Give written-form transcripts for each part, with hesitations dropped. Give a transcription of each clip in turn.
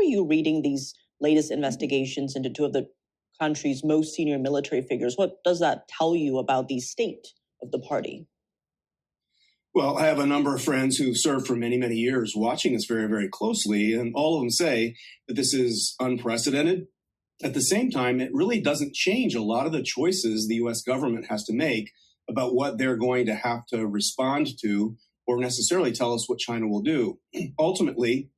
are you reading these latest investigations into two of the country's most senior military figures? What does that tell you about the state of the party? Well, I have a number of friends who've served for many, many years watching this very, very closely, and all of them say that this is unprecedented. At the same time, it really doesn't change a lot of the choices the US government has to make about what they're going to have to respond to or necessarily tell us what China will do. Ultimately,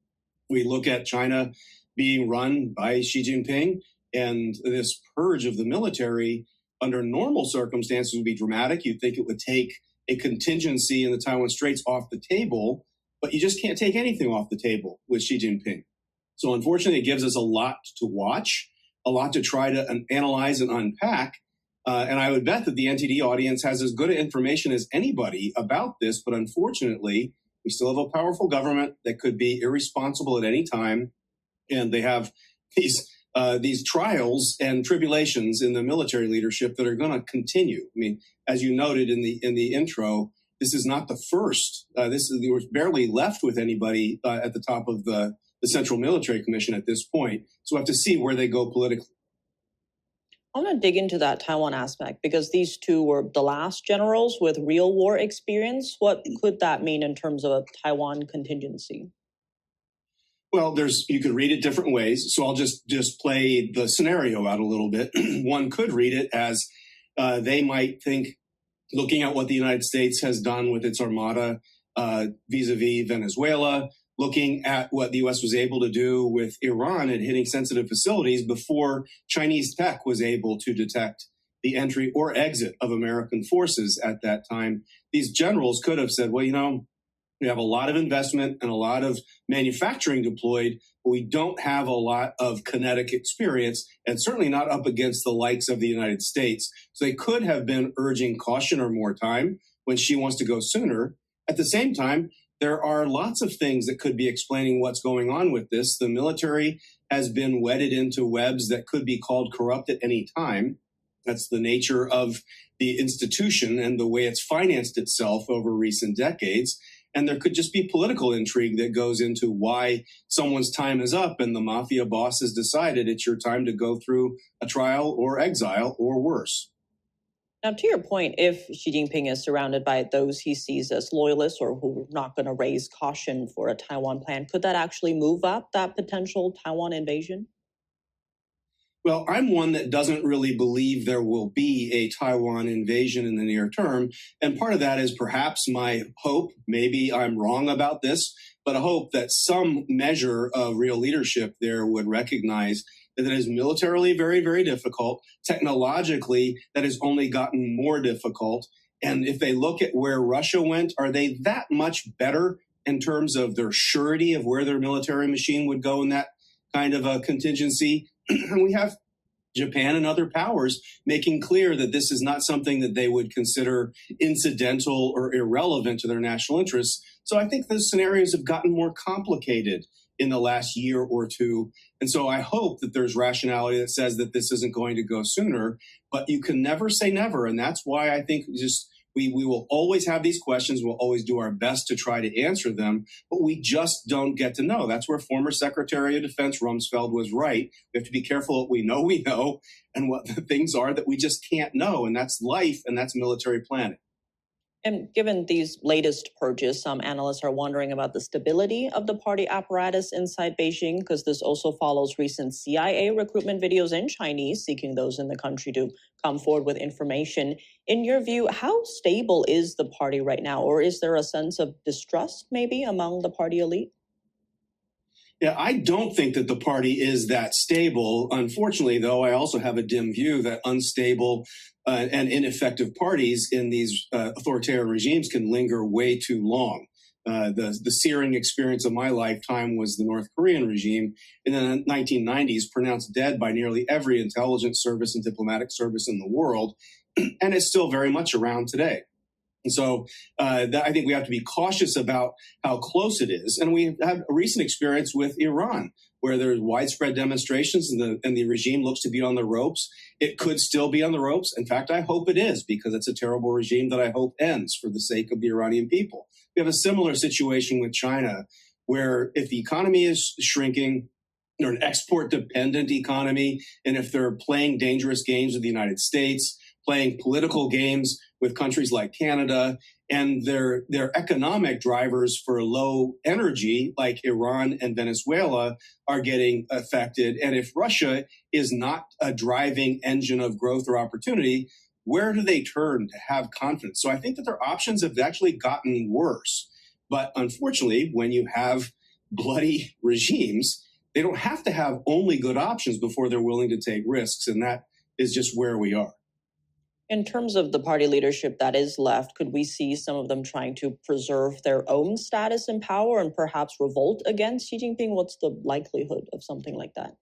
we look at China being run by Xi Jinping, and this purge of the military under normal circumstances would be dramatic. You'd think it would take a contingency in the Taiwan Straits off the table, but you just can't take anything off the table with Xi Jinping. So unfortunately, it gives us a lot to watch, a lot to try to analyze and unpack. And I would bet that the NTD audience has as good information as anybody about this. But unfortunately, we still have a powerful government that could be irresponsible at any time. And they have these trials and tribulations in the military leadership that are going to continue. I mean, as you noted in the intro, this is not the first. There was barely left with anybody at the top of the Central Military Commission at this point. So we have to see where they go politically. I want to dig into that Taiwan aspect because these two were the last generals with real war experience. What could that mean in terms of a Taiwan contingency? Well, you could read it different ways. So I'll just play the scenario out a little bit. One could read it as they might think, looking at what the United States has done with its armada vis-a-vis Venezuela, looking at what the U.S. was able to do with Iran and hitting sensitive facilities before Chinese tech was able to detect the entry or exit of American forces at that time. These generals could have said, well, we have a lot of investment and a lot of manufacturing deployed, but we don't have a lot of kinetic experience, and certainly not up against the likes of the United States. So they could have been urging caution or more time when she wants to go sooner. At the same time, there are lots of things that could be explaining what's going on with this. The military has been wedded into webs that could be called corrupt at any time. That's the nature of the institution and the way it's financed itself over recent decades. And there could just be political intrigue that goes into why someone's time is up and the mafia boss has decided it's your time to go through a trial or exile or worse. Now, to your point, if Xi Jinping is surrounded by those he sees as loyalists or who are not going to raise caution for a Taiwan plan, could that actually move up that potential Taiwan invasion? Well, I'm one that doesn't really believe there will be a Taiwan invasion in the near term. And part of that is perhaps my hope, maybe I'm wrong about this, but a hope that some measure of real leadership there would recognize that it is militarily very, very difficult. Technologically, that has only gotten more difficult. And if they look at where Russia went, are they that much better in terms of their surety of where their military machine would go in that kind of a contingency? And we have Japan and other powers making clear that this is not something that they would consider incidental or irrelevant to their national interests. So I think the scenarios have gotten more complicated in the last year or two. And so I hope that there's rationality that says that this isn't going to go sooner, but you can never say never. And that's why I think we will always have these questions. We'll always do our best to try to answer them, but we just don't get to know. That's where former Secretary of Defense Rumsfeld was right. We have to be careful what we know and what the things are that we just can't know. And that's life and that's military planning. And given these latest purges, some analysts are wondering about the stability of the party apparatus inside Beijing, because this also follows recent CIA recruitment videos in Chinese, seeking those in the country to come forward with information. In your view, how stable is the party right now? Or is there a sense of distrust maybe among the party elite? Yeah, I don't think that the party is that stable. Unfortunately, though, I also have a dim view that unstable and ineffective parties in these authoritarian regimes can linger way too long. The searing experience of my lifetime was the North Korean regime in the 1990s, pronounced dead by nearly every intelligence service and diplomatic service in the world, and it's still very much around today. And so I think we have to be cautious about how close it is. And we have a recent experience with Iran, where there's widespread demonstrations and the regime looks to be on the ropes. It could still be on the ropes. In fact, I hope it is, because it's a terrible regime that I hope ends for the sake of the Iranian people. We have a similar situation with China, where if the economy is shrinking, They're an export dependent economy. And if they're playing dangerous games with the United States, playing political games with countries like Canada, and their economic drivers for low energy, like Iran and Venezuela, are getting affected. And if Russia is not a driving engine of growth or opportunity, where do they turn to have confidence? So I think that their options have actually gotten worse. But unfortunately, when you have bloody regimes, they don't have to have only good options before they're willing to take risks. And that is just where we are. In terms of the party leadership that is left, could we see some of them trying to preserve their own status and power and perhaps revolt against Xi Jinping? What's the likelihood of something like that?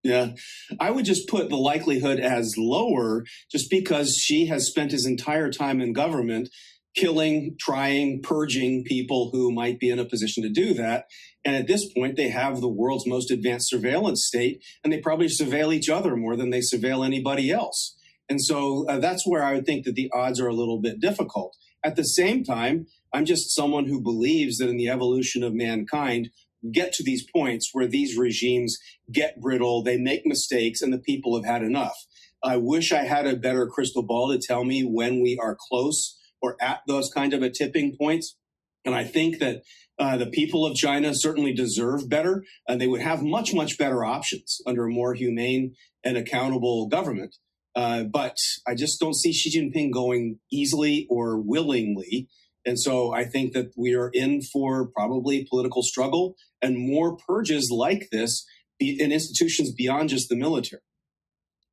Yeah, I would just put the likelihood as lower just because Xi has spent his entire time in government killing, trying, purging people who might be in a position to do that. And at this point, they have the world's most advanced surveillance state, and they probably surveil each other more than they surveil anybody else. And so that's where I would think that the odds are a little bit difficult. At the same time, I'm just someone who believes that in the evolution of mankind, we get to these points where these regimes get brittle, they make mistakes, and the people have had enough. I wish I had a better crystal ball to tell me when we are close or at those kind of a tipping points. And I think that the people of China certainly deserve better, and they would have much, much better options under a more humane and accountable government. But I just don't see Xi Jinping going easily or willingly. And so I think that we are in for probably political struggle and more purges like this in institutions beyond just the military.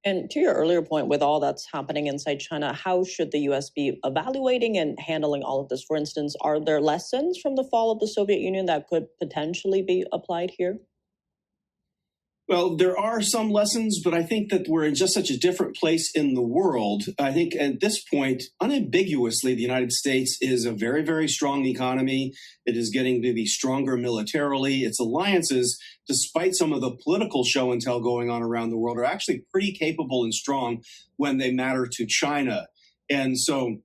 And to your earlier point, with all that's happening inside China, how should the US be evaluating and handling all of this? For instance, are there lessons from the fall of the Soviet Union that could potentially be applied here? Well, there are some lessons, but I think that we're in just such a different place in the world. I think at this point, unambiguously, the United States is a very, very strong economy. It is getting to be stronger militarily. Its alliances, despite some of the political show and tell going on around the world, are actually pretty capable and strong when they matter to China. And so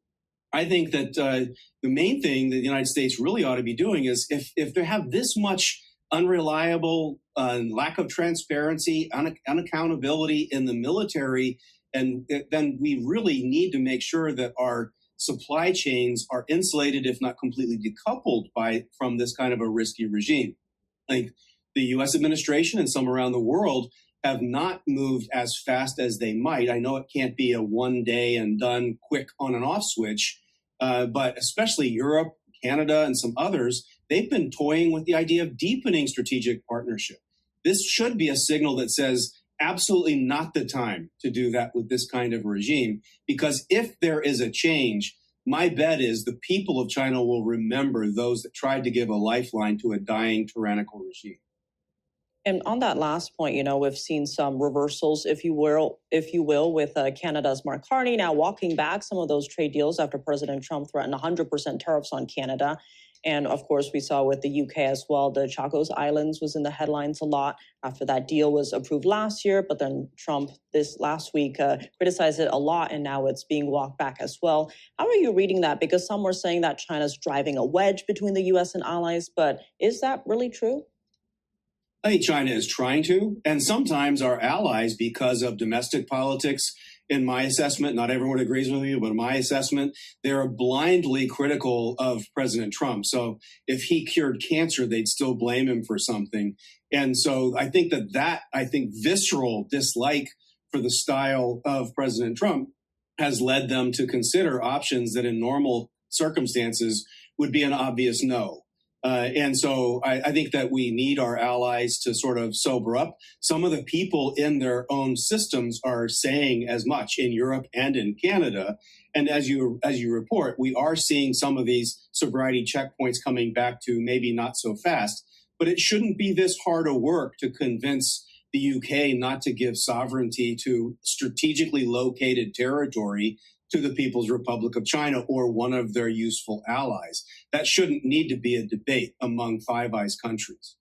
I think that the main thing that the United States really ought to be doing is if they have this much unreliable, lack of transparency, unaccountability in the military, and then we really need to make sure that our supply chains are insulated, if not completely decoupled from this kind of a risky regime. Like the U.S. administration and some around the world have not moved as fast as they might. I know it can't be a one day and done quick on and off switch, but especially Europe, Canada, and some others, they've been toying with the idea of deepening strategic partnership. This should be a signal that says absolutely not the time to do that with this kind of regime, because if there is a change, my bet is the people of China will remember those that tried to give a lifeline to a dying tyrannical regime. And on that last point, we've seen some reversals, if you will, with Canada's Mark Carney now walking back some of those trade deals after President Trump threatened 100% tariffs on Canada. And of course, we saw with the UK as well, the Chagos Islands was in the headlines a lot after that deal was approved last year. But then Trump this last week criticized it a lot, and now it's being walked back as well. How are you reading that? Because some were saying that China's driving a wedge between the US and allies, but is that really true? I think China is trying to, and sometimes our allies, because of domestic politics, in my assessment, not everyone agrees with me, but in my assessment, they're blindly critical of President Trump. So if he cured cancer, they'd still blame him for something. And so I think visceral dislike for the style of President Trump has led them to consider options that in normal circumstances would be an obvious no. And so I think that we need our allies to sort of sober up. Some of the people in their own systems are saying as much in Europe and in Canada. And as you report, we are seeing some of these sobriety checkpoints coming back to maybe not so fast. But it shouldn't be this hard a work to convince the UK not to give sovereignty to strategically located territory to the People's Republic of China or one of their useful allies. That shouldn't need to be a debate among Five Eyes countries.